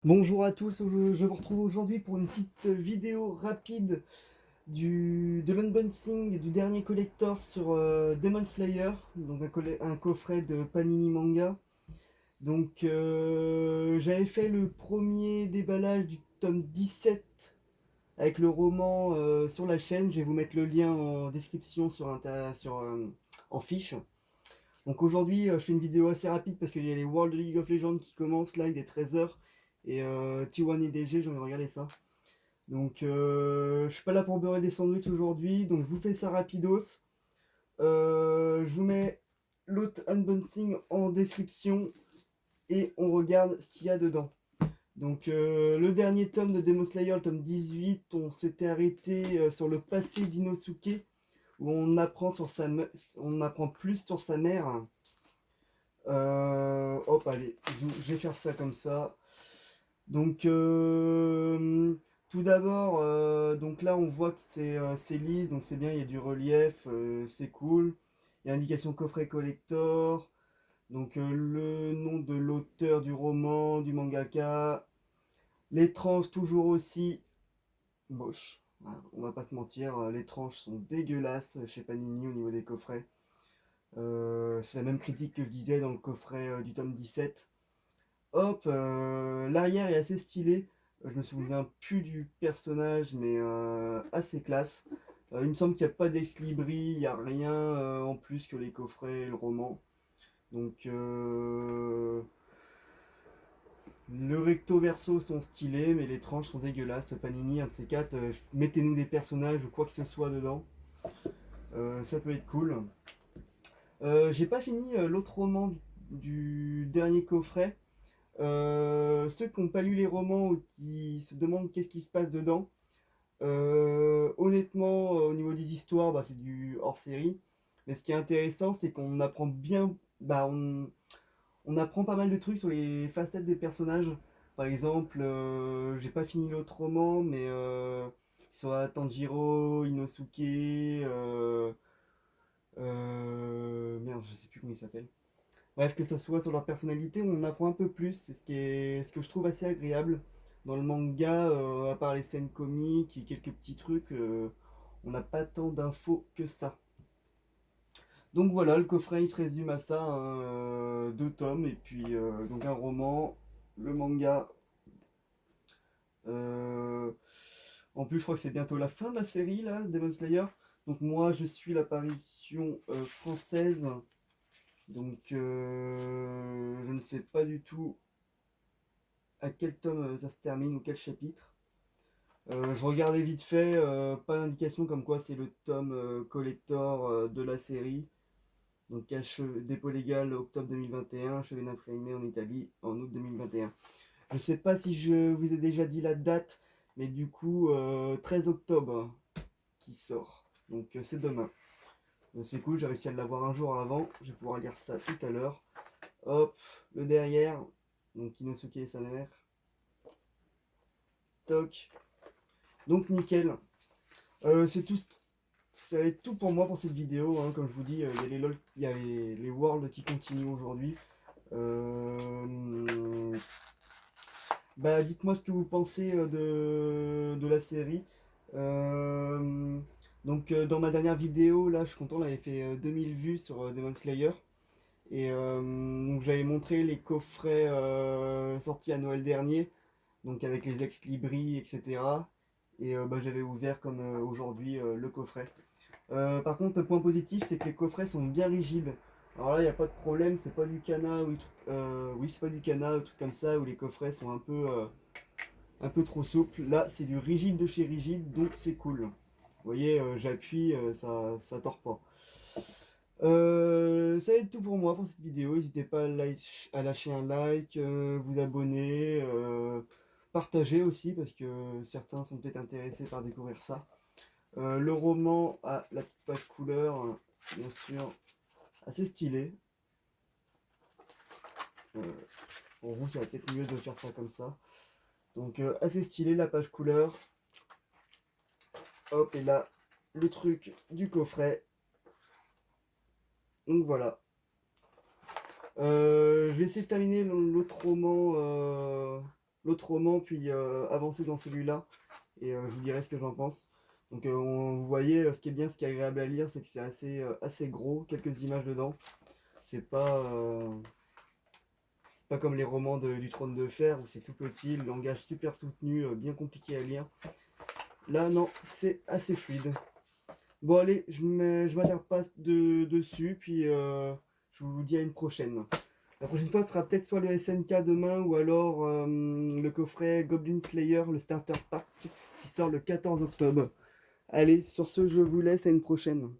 Bonjour à tous, je vous retrouve aujourd'hui pour une petite vidéo rapide de l'unboxing du dernier collector sur Demon Slayer, donc un coffret de Panini Manga. Donc j'avais fait le premier déballage du tome 17 avec le roman sur la chaîne, je vais vous mettre le lien en description en fiche. Donc aujourd'hui, je fais une vidéo assez rapide parce qu'il y a les World League of Legends qui commencent là, il est 13h. Et T1 EDG, j'ai envie de regarder ça. Donc je suis pas là pour beurrer des sandwichs aujourd'hui, donc je vous fais ça rapidos. Je vous mets l'autre unboxing en description et on regarde ce qu'il y a dedans. Donc le dernier tome de Demon Slayer, le tome 18, on s'était arrêté sur le passé d'Inosuke, où on apprend plus sur sa mère. Hop, allez, je vais faire ça comme ça. Donc, tout d'abord, donc là on voit que c'est lisse, donc c'est bien, il y a du relief, c'est cool. Il y a indication coffret collector, donc le nom de l'auteur du roman, du mangaka. Les tranches toujours aussi moches. Voilà, on va pas se mentir, les tranches sont dégueulasses chez Panini au niveau des coffrets. C'est la même critique que je disais dans le coffret du tome 17. Hop, l'arrière est assez stylé. Je me souviens plus du personnage, mais assez classe. Il me semble qu'il n'y a pas d'ex-libris, il n'y a rien en plus que les coffrets et le roman. Donc, le recto verso sont stylés, mais les tranches sont dégueulasses. Panini, un de ces quatre, mettez-nous des personnages ou quoi que ce soit dedans. Ça peut être cool. J'ai pas fini l'autre roman du dernier coffret. Ceux qui n'ont pas lu les romans ou qui se demandent qu'est-ce qui se passe dedans, honnêtement, au niveau des histoires, bah, c'est du hors-série. Mais ce qui est intéressant, c'est qu'on apprend bien, on apprend pas mal de trucs sur les facettes des personnages. Par exemple, j'ai pas fini l'autre roman, mais soit Tanjiro, Inosuke, merde, je sais plus comment il s'appelle. Bref, que ce soit sur leur personnalité, on apprend un peu plus. C'est ce que je trouve assez agréable. Dans le manga, à part les scènes comiques et quelques petits trucs, on n'a pas tant d'infos que ça. Donc voilà, le coffret il se résume à ça, hein, deux tomes et puis donc un roman, le manga. euh, En plus, je crois que c'est bientôt la fin de la série là, Demon Slayer. Donc moi, je suis l'apparition française. Donc je ne sais pas du tout à quel tome ça se termine ou quel chapitre. Je regardais vite fait, pas d'indication comme quoi c'est le tome collector de la série. Donc dépôt légal octobre 2021, achevé d'imprimé en Italie en août 2021. Je sais pas si je vous ai déjà dit la date, mais du coup 13 octobre qui sort. Donc c'est demain. Donc c'est cool, j'ai réussi à l'avoir un jour avant. Je vais pouvoir lire ça tout à l'heure. Hop, le derrière. Donc Inosuke et sa mère. Toc. Donc nickel. C'est tout. Ça va être tout pour moi pour cette vidéo. Hein. Comme je vous dis, il y a il y a les Worlds qui continuent aujourd'hui. Bah, dites-moi ce que vous pensez de la série. Euh, dans ma dernière vidéo, là, je suis content, elle avait fait 2000 vues sur Demon Slayer. Et donc, j'avais montré les coffrets sortis à Noël dernier, donc avec les ex-libris, etc. Et bah, j'avais ouvert comme aujourd'hui le coffret. Par contre, le point positif, c'est que les coffrets sont bien rigides. Alors là, il n'y a pas de problème, c'est pas du cana ou oui, c'est pas du cana ou truc comme ça où les coffrets sont un peu trop souples. Là, c'est du rigide de chez rigide, donc c'est cool. Vous voyez, j'appuie, ça tord pas. Ça va être tout pour moi pour cette vidéo. N'hésitez pas à lâcher un like, vous abonner, partager aussi parce que certains sont peut-être intéressés par découvrir ça. Le roman a la petite page couleur, bien sûr, assez stylé. Euh, pour vous, ça va peut-être mieux de faire ça comme ça. Donc, assez stylé la page couleur. Hop, et là, le truc du coffret. Donc voilà. Je vais essayer de terminer l'autre roman l'autre roman, puis avancer dans celui-là, et je vous dirai ce que j'en pense. Donc vous voyez, ce qui est bien, ce qui est agréable à lire, c'est que c'est assez gros, quelques images dedans. C'est pas comme les romans du Trône de Fer, où c'est tout petit, le langage super soutenu, bien compliqué à lire. Là, non, c'est assez fluide. Bon, allez, je m'attarde pas dessus, puis je vous dis à une prochaine. La prochaine fois sera peut-être soit le SNK demain, ou alors le coffret Goblin Slayer, le Starter Pack, qui sort le 14 octobre. Allez, sur ce, je vous laisse, à une prochaine.